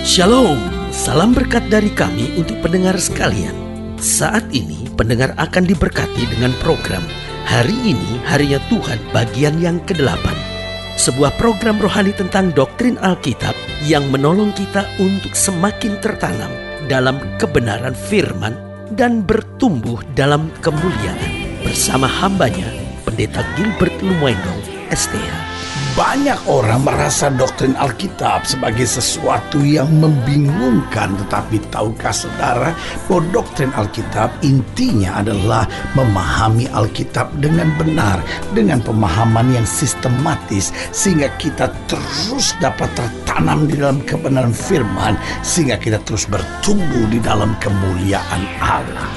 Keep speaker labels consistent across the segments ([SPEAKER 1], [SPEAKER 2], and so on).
[SPEAKER 1] Shalom, salam berkat dari kami untuk pendengar sekalian. Saat ini pendengar akan diberkati dengan program Hari Ini Harinya Tuhan bagian yang ke-8. Sebuah program rohani tentang doktrin Alkitab yang menolong kita untuk semakin tertanam dalam kebenaran firman dan bertumbuh dalam kemuliaan. Bersama hambanya, Pendeta Gilbert Lumwendong, STH.
[SPEAKER 2] Banyak orang merasa doktrin Alkitab sebagai sesuatu yang membingungkan. Tetapi tahukah saudara bahwa doktrin Alkitab intinya adalah memahami Alkitab dengan benar, dengan pemahaman yang sistematis, sehingga kita terus dapat tertanam di dalam kebenaran firman, sehingga kita terus bertumbuh di dalam kemuliaan Allah.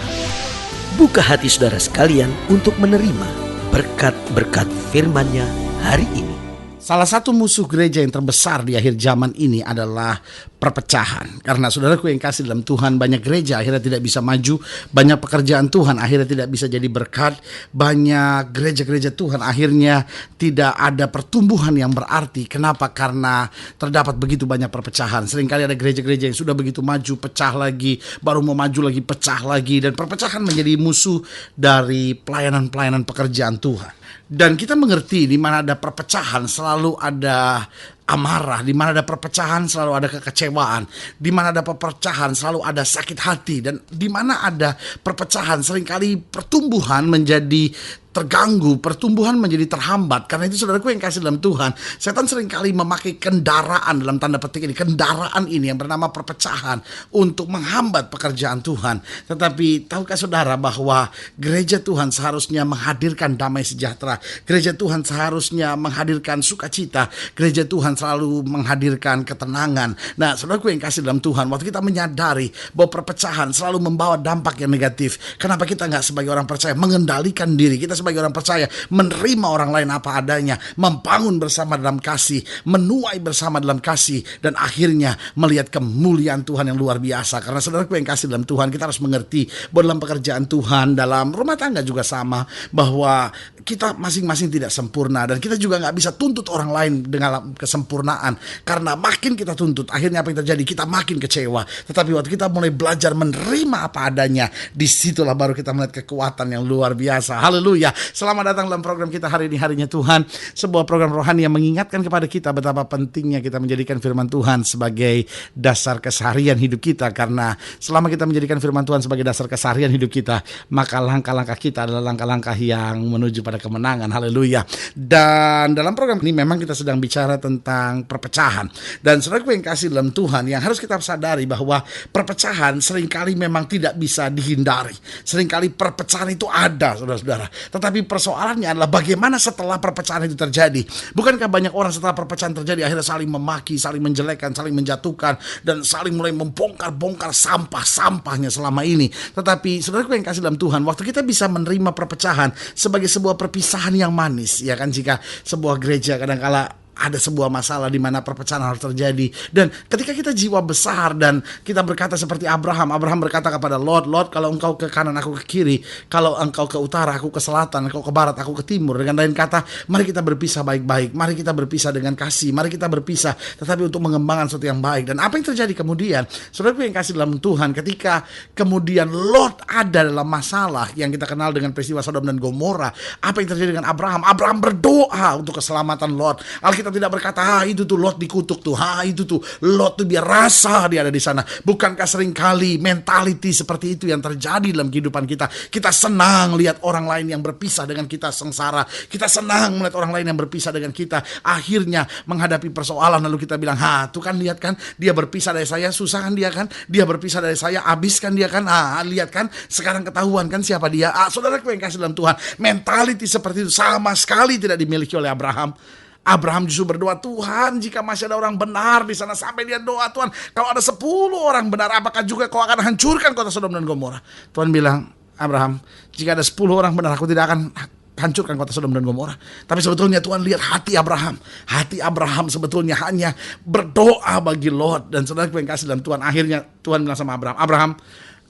[SPEAKER 1] Buka hati saudara sekalian untuk menerima berkat-berkat firman-Nya hari ini.
[SPEAKER 2] Salah satu musuh gereja yang terbesar di akhir zaman ini adalah perpecahan. Karena saudaraku yang kasih dalam Tuhan, banyak gereja akhirnya tidak bisa maju, banyak pekerjaan Tuhan akhirnya tidak bisa jadi berkat, banyak gereja-gereja Tuhan akhirnya tidak ada pertumbuhan yang berarti. Kenapa? Karena terdapat begitu banyak perpecahan. Seringkali ada gereja-gereja yang sudah begitu maju, pecah lagi, baru mau maju lagi, pecah lagi, dan perpecahan menjadi musuh dari pelayanan-pelayanan pekerjaan Tuhan. Dan kita mengerti di mana ada perpecahan selalu ada amarah, di mana ada perpecahan selalu ada kekecewaan, di mana ada perpecahan selalu ada sakit hati, dan di mana ada perpecahan seringkali pertumbuhan menjadi terganggu, pertumbuhan menjadi terhambat. Karena itu saudaraku yang kasih dalam Tuhan, setan seringkali memakai kendaraan, dalam tanda petik ini, kendaraan ini yang bernama perpecahan untuk menghambat pekerjaan Tuhan. Tetapi tahukah saudara bahwa gereja Tuhan seharusnya menghadirkan damai sejahtera, gereja Tuhan seharusnya menghadirkan sukacita, gereja Tuhan selalu menghadirkan ketenangan. Nah saudaraku yang kasih dalam Tuhan, waktu kita menyadari bahwa perpecahan selalu membawa dampak yang negatif, kenapa kita gak sebagai orang percaya mengendalikan diri kita, sebagai orang percaya menerima orang lain apa adanya, membangun bersama dalam kasih, menuai bersama dalam kasih, dan akhirnya melihat kemuliaan Tuhan yang luar biasa. Karena saudaraku yang kasih dalam Tuhan, kita harus mengerti bahwa dalam pekerjaan Tuhan, dalam rumah tangga juga sama, bahwa kita masing-masing tidak sempurna, dan kita juga gak bisa tuntut orang lain dengan kesempurnaan. Karena makin kita tuntut, akhirnya apa yang terjadi? Kita makin kecewa. Tetapi waktu kita mulai belajar menerima apa adanya, disitulah baru kita melihat kekuatan yang luar biasa. Haleluya. Selamat datang dalam program kita Hari Ini Harinya Tuhan, sebuah program rohani yang mengingatkan kepada kita betapa pentingnya kita menjadikan firman Tuhan sebagai dasar keseharian hidup kita. Karena selama kita menjadikan firman Tuhan sebagai dasar keseharian hidup kita, maka langkah-langkah kita adalah langkah-langah yang menuju pada kemenangan. Haleluya. Dan dalam program ini memang kita sedang bicara tentang perpecahan. Dan saudaraku yang kasih dalam Tuhan, yang harus kita sadari bahwa perpecahan seringkali memang tidak bisa dihindari. Seringkali perpecahan itu ada, saudara-saudara. Tetapi persoalannya adalah bagaimana setelah perpecahan itu terjadi. Bukankah banyak orang setelah perpecahan terjadi akhirnya saling memaki, saling menjelekkan, saling menjatuhkan, dan saling mulai membongkar-bongkar sampah-sampahnya selama ini. Tetapi saudaraku yang kasih dalam Tuhan, waktu kita bisa menerima perpecahan sebagai sebuah perpisahan yang manis, ya kan, jika sebuah gereja kadang-kala ada sebuah masalah di mana perpecahan harus terjadi. Dan ketika kita jiwa besar dan kita berkata seperti Abraham berkata kepada Lot, kalau engkau ke kanan aku ke kiri, kalau engkau ke utara aku ke selatan, engkau ke barat aku ke timur. Dengan lain kata, mari kita berpisah baik-baik, mari kita berpisah dengan kasih, mari kita berpisah tetapi untuk mengembangkan sesuatu yang baik. Dan apa yang terjadi kemudian? Saudaraku yang kasih dalam Tuhan, ketika kemudian Lot ada dalam masalah yang kita kenal dengan peristiwa Sodom dan Gomora, apa yang terjadi dengan Abraham? Abraham berdoa untuk keselamatan Lot. Alkitab tidak berkata, itu tuh Lot dikutuk tuh, itu tuh Lot tuh biar rasa dia ada di sana. Bukankah seringkali mentality seperti itu yang terjadi dalam kehidupan kita? Kita senang lihat orang lain yang berpisah dengan kita sengsara. Kita senang melihat orang lain yang berpisah dengan kita akhirnya menghadapi persoalan, lalu kita bilang, tuh kan, lihat kan, dia berpisah dari saya, susah kan dia kan, dia berpisah dari saya, habis kan dia kan, lihat kan, sekarang ketahuan kan siapa dia. Saudaraku yang kasih dalam Tuhan, mentality seperti itu sama sekali tidak dimiliki oleh Abraham. Abraham justru berdoa, Tuhan, jika masih ada orang benar di sana, sampai dia doa, Tuhan, kalau ada 10 orang benar, apakah juga kau akan hancurkan kota Sodom dan Gomora? Tuhan bilang, Abraham, jika ada 10 orang benar, aku tidak akan hancurkan kota Sodom dan Gomora. Tapi sebetulnya Tuhan lihat hati Abraham. Hati Abraham sebetulnya hanya berdoa bagi Lot. Dan saudara yang kasih dalam Tuhan, akhirnya Tuhan bilang sama Abraham,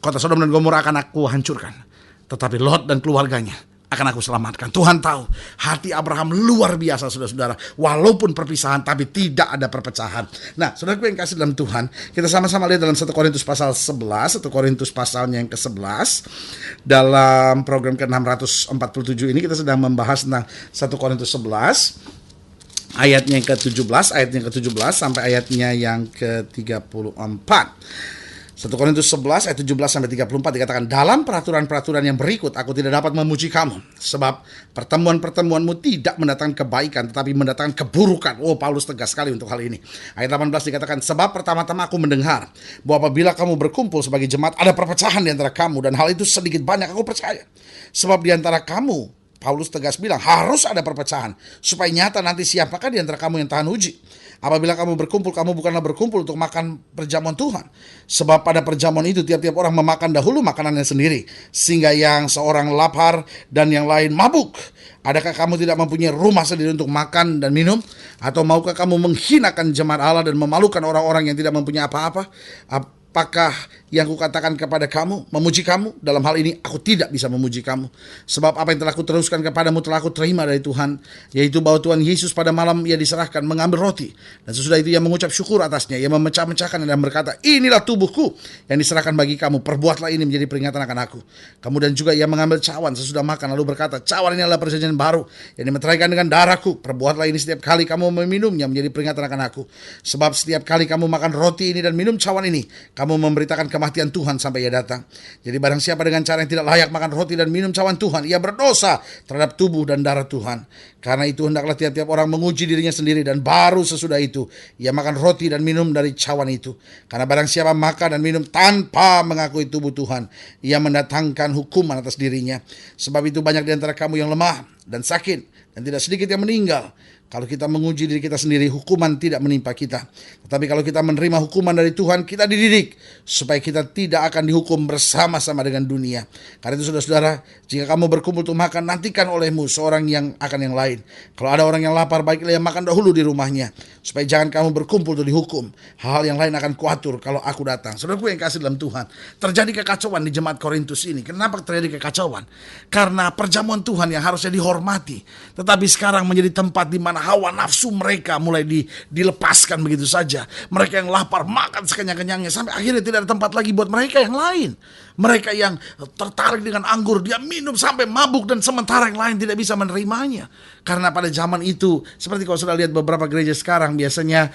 [SPEAKER 2] kota Sodom dan Gomora akan aku hancurkan, tetapi Lot dan keluarganya akan aku selamatkan. Tuhan tahu hati Abraham luar biasa, saudara-saudara. Walaupun perpisahan, tapi tidak ada perpecahan. Nah, saudaraku yang kasih dalam Tuhan, kita sama-sama lihat dalam 1 Korintus pasal 11, 1 Korintus pasalnya yang ke-11. Dalam program ke-647 ini kita sedang membahas tentang 1 Korintus 11. Ayatnya yang ke-17, sampai ayatnya yang ke-34. 1 Korintus 11 ayat 17 sampai 34 dikatakan, dalam peraturan-peraturan yang berikut aku tidak dapat memuji kamu, sebab pertemuan-pertemuanmu tidak mendatangkan kebaikan tetapi mendatangkan keburukan. Oh, Paulus tegas sekali untuk hal ini. Ayat 18 dikatakan, sebab pertama-tama aku mendengar bahwa apabila kamu berkumpul sebagai jemaat ada perpecahan di antara kamu, dan hal itu sedikit banyak aku percaya. Sebab di antara kamu, Paulus tegas bilang, harus ada perpecahan supaya nyata nanti siapakah di antara kamu yang tahan uji. Apabila kamu berkumpul, kamu bukanlah berkumpul untuk makan perjamuan Tuhan. Sebab pada perjamuan itu tiap-tiap orang memakan dahulu makanannya sendiri, sehingga yang seorang lapar dan yang lain mabuk. Adakah kamu tidak mempunyai rumah sendiri untuk makan dan minum? Atau maukah kamu menghinakan jemaat Allah dan memalukan orang-orang yang tidak mempunyai apa-apa? Apakah yang kukatakan kepada kamu, memuji kamu? Dalam hal ini aku tidak bisa memuji kamu. Sebab apa yang telah kuteruskan kepadamu telah aku terima dari Tuhan, yaitu bahwa Tuhan Yesus pada malam ia diserahkan mengambil roti, dan sesudah itu ia mengucap syukur atasnya, ia memecah-mecahkan dan berkata, inilah tubuhku yang diserahkan bagi kamu, perbuatlah ini menjadi peringatan akan aku. Kemudian juga ia mengambil cawan sesudah makan, lalu berkata, cawan ini adalah perjanjian baru yang dimeteraikan dengan darahku, perbuatlah ini setiap kali kamu meminumnya menjadi peringatan akan aku. Sebab setiap kali kamu makan roti ini dan minum cawan ini, kamu memberitakan kematian Tuhan sampai ia datang. Jadi barang siapa dengan cara yang tidak layak makan roti dan minum cawan Tuhan, ia berdosa terhadap tubuh dan darah Tuhan. Karena itu hendaklah tiap-tiap orang menguji dirinya sendiri, dan baru sesudah itu ia makan roti dan minum dari cawan itu. Karena barang siapa makan dan minum tanpa mengakui tubuh Tuhan, ia mendatangkan hukuman atas dirinya. Sebab itu banyak di antara kamu yang lemah dan sakit, dan tidak sedikit yang meninggal. Kalau kita menguji diri kita sendiri, hukuman tidak menimpa kita. Tetapi kalau kita menerima hukuman dari Tuhan, kita dididik supaya kita tidak akan dihukum bersama-sama dengan dunia. Karena itu saudara-saudara, jika kamu berkumpul untuk makan, nantikan olehmu seorang yang akan yang lain. Kalau ada orang yang lapar, baiklah yang makan dahulu di rumahnya, supaya jangan kamu berkumpul untuk dihukum. Hal-hal yang lain akan kuatur kalau aku datang. Saudaraku yang kasih dalam Tuhan, terjadi kekacauan di jemaat Korintus ini. Kenapa terjadi kekacauan? Karena perjamuan Tuhan yang harusnya dihormati, tetapi sekarang menjadi tempat di mana hawa nafsu mereka mulai dilepaskan begitu saja. Mereka yang lapar makan sekenyang-kenyangnya, sampai akhirnya tidak ada tempat lagi buat mereka yang lain. Mereka yang tertarik dengan anggur, dia minum sampai mabuk, dan sementara yang lain tidak bisa menerimanya. Karena pada zaman itu, seperti kalau sudah lihat beberapa gereja sekarang, biasanya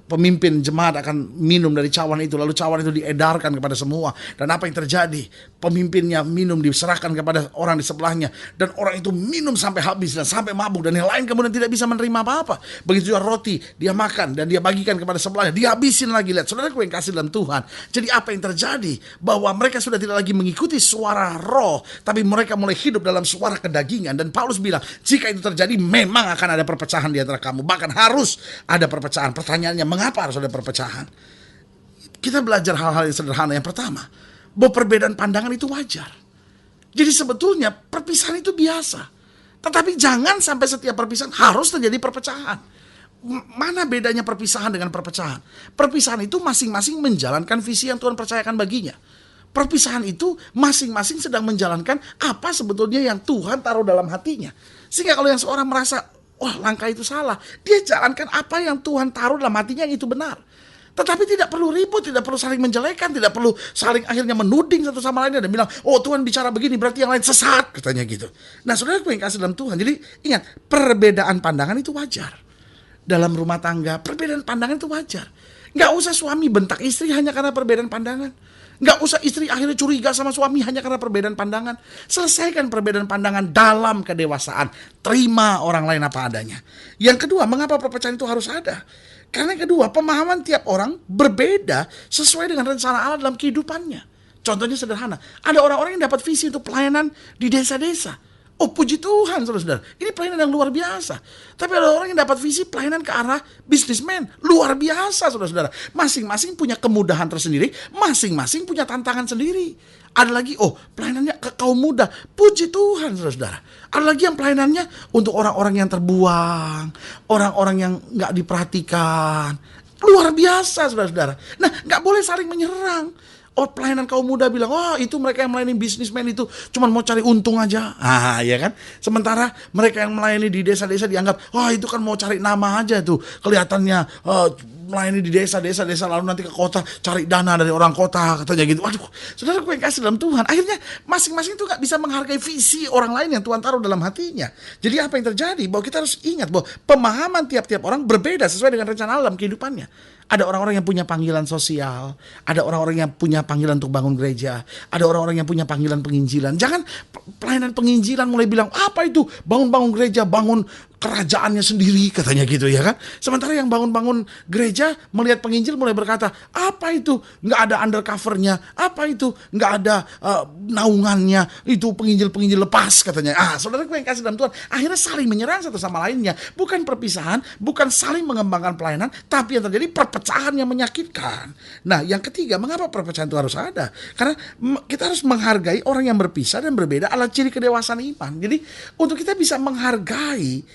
[SPEAKER 2] pemimpin jemaat akan minum dari cawan itu, lalu cawan itu diedarkan kepada semua. Dan apa yang terjadi? Pemimpinnya minum, diserahkan kepada orang di sebelahnya, dan orang itu minum sampai habis dan sampai mabuk, dan yang lain kemudian tidak bisa menerima apa-apa. Begitu juga roti, dia makan dan dia bagikan kepada sebelahnya, dihabisin lagi. Lihat, saudaraku yang kasih dalam Tuhan. Jadi apa yang terjadi? Bahwa mereka sudah tidak lagi mengikuti suara roh, tapi mereka mulai hidup dalam suara kedagingan. Dan Paulus bilang, jika itu terjadi, memang akan ada perpecahan di antara kamu. Bahkan harus ada perpecahan. Pertanyaannya, mengapa harus ada perpecahan? Kita belajar hal-hal yang sederhana. Yang pertama, bahwa perbedaan pandangan itu wajar. Jadi sebetulnya perpisahan itu biasa. Tetapi jangan sampai setiap perpisahan harus terjadi perpecahan. Mana bedanya perpisahan dengan perpecahan? Perpisahan itu masing-masing menjalankan visi yang Tuhan percayakan baginya. Perpisahan itu masing-masing sedang menjalankan apa sebetulnya yang Tuhan taruh dalam hatinya. Sehingga kalau yang seorang merasa, wah langkah itu salah, dia jalankan apa yang Tuhan taruh dalam hatinya yang itu benar. Tetapi tidak perlu ribut, tidak perlu saling menjelekan, tidak perlu saling akhirnya menuding satu sama lainnya dan bilang, oh Tuhan bicara begini berarti yang lain sesat, katanya gitu. Nah saudara yang kasih dalam Tuhan, jadi ingat, perbedaan pandangan itu wajar. Dalam rumah tangga, perbedaan pandangan itu wajar. Gak usah suami bentak istri hanya karena perbedaan pandangan. Gak usah istri akhirnya curiga sama suami hanya karena perbedaan pandangan. Selesaikan perbedaan pandangan dalam kedewasaan. Terima orang lain apa adanya. Yang kedua, mengapa perpecahan itu harus ada? Karena yang kedua, pemahaman tiap orang berbeda sesuai dengan rencana Allah dalam kehidupannya. Contohnya sederhana, ada orang-orang yang dapat visi untuk pelayanan di desa-desa. Oh puji Tuhan saudara-saudara, ini pelayanan yang luar biasa. Tapi ada orang yang dapat visi pelayanan ke arah bisnismen, luar biasa saudara-saudara. Masing-masing punya kemudahan tersendiri, masing-masing punya tantangan sendiri. Ada lagi, pelayanannya ke kaum muda, puji Tuhan saudara-saudara. Ada lagi yang pelayanannya untuk orang-orang yang terbuang, orang-orang yang gak diperhatikan. Luar biasa saudara-saudara. Nah gak boleh saling menyerang. Oh, pelayanan kaum muda bilang, oh itu mereka yang melayani bisnismen itu cuma mau cari untung aja. Ya kan. Sementara mereka yang melayani di desa-desa dianggap, oh itu kan mau cari nama aja tuh. Kelihatannya melayani di desa lalu nanti ke kota cari dana dari orang kota, katanya gitu. Waduh, saudaraku yang kasih dalam Tuhan, akhirnya masing-masing itu gak bisa menghargai visi orang lain yang Tuhan taruh dalam hatinya. Jadi apa yang terjadi? Bahwa kita harus ingat bahwa pemahaman tiap-tiap orang berbeda sesuai dengan rencana Allah dalam kehidupannya. Ada orang-orang yang punya panggilan sosial, ada orang-orang yang punya panggilan untuk bangun gereja, ada orang-orang yang punya panggilan penginjilan. Jangan pelayanan penginjilan mulai bilang, apa itu bangun-bangun gereja, bangun kerajaannya sendiri, katanya gitu ya kan. Sementara yang bangun-bangun gereja melihat penginjil mulai berkata, apa itu nggak ada undercovernya, apa itu nggak ada naungannya, itu penginjil lepas, katanya. Saudara gue yang kasih dalam Tuhan, akhirnya saling menyerang satu sama lainnya, bukan perpisahan, bukan saling mengembangkan pelayanan, tapi yang terjadi perpecahan yang menyakitkan. Nah, yang ketiga, mengapa perpecahan itu harus ada? Karena kita harus menghargai orang yang berpisah dan berbeda adalah ciri kedewasaan iman. Jadi untuk kita bisa menghargai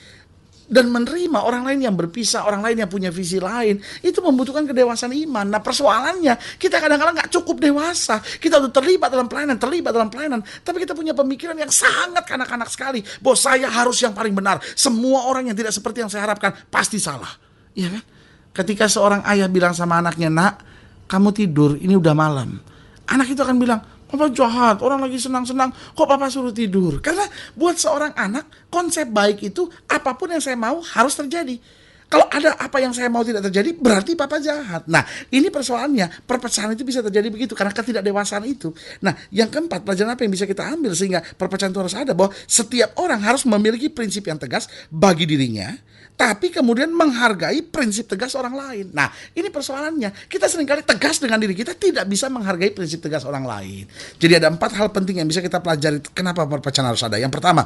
[SPEAKER 2] dan menerima orang lain yang berpisah, orang lain yang punya visi lain, itu membutuhkan kedewasaan iman. Nah, persoalannya kita kadang-kadang gak cukup dewasa. Kita udah terlibat dalam pelayanan, tapi kita punya pemikiran yang sangat kanak-kanak sekali, bahwa saya harus yang paling benar. Semua orang yang tidak seperti yang saya harapkan pasti salah. Iya kan? Ketika seorang ayah bilang sama anaknya, nak, kamu tidur, ini udah malam. Anak itu akan bilang, Papa jahat, orang lagi senang-senang, kok Papa suruh tidur? Karena buat seorang anak, konsep baik itu apapun yang saya mau harus terjadi. Kalau ada apa yang saya mau tidak terjadi, berarti Papa jahat. Nah, ini persoalannya, perpecahan itu bisa terjadi begitu, karena ketidakdewasaan itu. Nah, yang keempat, pelajaran apa yang bisa kita ambil sehingga perpecahan itu harus ada, bahwa setiap orang harus memiliki prinsip yang tegas bagi dirinya, tapi kemudian menghargai prinsip tegas orang lain. Nah, ini persoalannya. Kita seringkali tegas dengan diri kita, tidak bisa menghargai prinsip tegas orang lain. Jadi ada 4 hal penting yang bisa kita pelajari kenapa perpecahan harus ada. Yang pertama,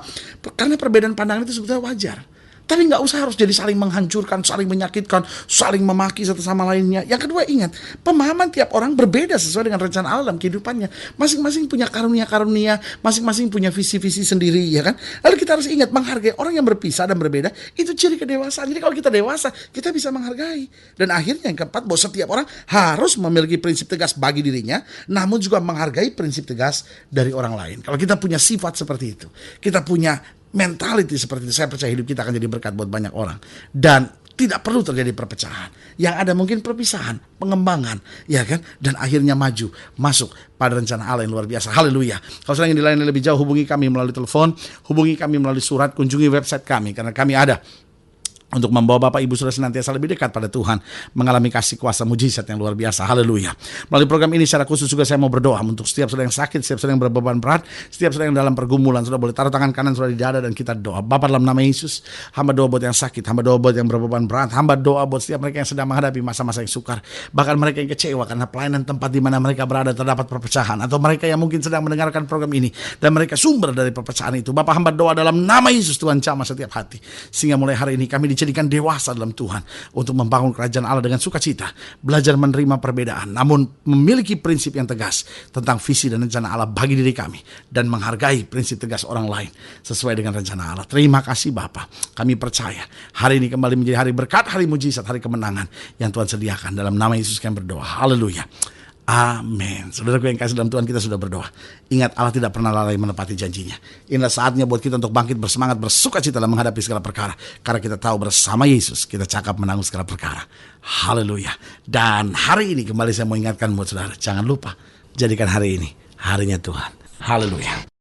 [SPEAKER 2] karena perbedaan pandangan itu sebetulnya wajar. Tapi gak usah harus jadi saling menghancurkan, saling menyakitkan, saling memaki satu sama lainnya. Yang kedua, ingat, pemahaman tiap orang berbeda sesuai dengan rencana Allah dalam kehidupannya. Masing-masing punya karunia-karunia, masing-masing punya visi-visi sendiri, ya kan? Lalu kita harus ingat, menghargai orang yang berpisah dan berbeda, itu ciri kedewasaan. Jadi kalau kita dewasa, kita bisa menghargai. Dan akhirnya yang keempat, bahwa setiap orang harus memiliki prinsip tegas bagi dirinya, namun juga menghargai prinsip tegas dari orang lain. Kalau kita punya sifat seperti itu, kita punya mentality seperti itu, saya percaya hidup kita akan jadi berkat buat banyak orang. Dan tidak perlu terjadi perpecahan. Yang ada mungkin perpisahan, pengembangan, ya kan? Dan akhirnya maju, masuk pada rencana Allah yang luar biasa. Haleluya. Kalau sedang ingin dilayani lebih jauh, hubungi kami melalui telepon, hubungi kami melalui surat, kunjungi website kami, karena kami ada untuk membawa Bapak Ibu Saudara senantiasa lebih dekat pada Tuhan, mengalami kasih kuasa mujizat yang luar biasa. Haleluya. Melalui program ini secara khusus juga saya mau berdoa untuk setiap saudara yang sakit, setiap saudara yang berbeban berat, setiap saudara yang dalam pergumulan. Saudara boleh taruh tangan kanan saudara di dada dan kita doa. Bapa, dalam nama Yesus, hamba doa buat yang sakit, hamba doa buat yang berbeban berat, hamba doa buat setiap mereka yang sedang menghadapi masa-masa yang sukar, bahkan mereka yang kecewa karena pelayanan tempat di mana mereka berada terdapat perpecahan, atau mereka yang mungkin sedang mendengarkan program ini dan mereka sumber dari perpecahan itu. Bapak, hamba doa dalam nama Yesus, Tuhan jamah setiap hati, sehingga mulai hari ini kami dijadikan dewasa dalam Tuhan untuk membangun kerajaan Allah dengan sukacita, belajar menerima perbedaan, namun memiliki prinsip yang tegas tentang visi dan rencana Allah bagi diri kami, dan menghargai prinsip tegas orang lain sesuai dengan rencana Allah. Terima kasih Bapa, kami percaya hari ini kembali menjadi hari berkat, hari mujizat, hari kemenangan yang Tuhan sediakan. Dalam nama Yesus kami berdoa, haleluya, amin. Saudaraku yang kasih dalam Tuhan, kita sudah berdoa. Ingat, Allah tidak pernah lalai menepati janjinya. Inilah saatnya buat kita untuk bangkit bersemangat, bersukacita dalam menghadapi segala perkara, karena kita tahu bersama Yesus kita cakap menanggung segala perkara. Haleluya. Dan hari ini kembali saya mau ingatkan buat saudara, jangan lupa jadikan hari ini harinya Tuhan. Haleluya.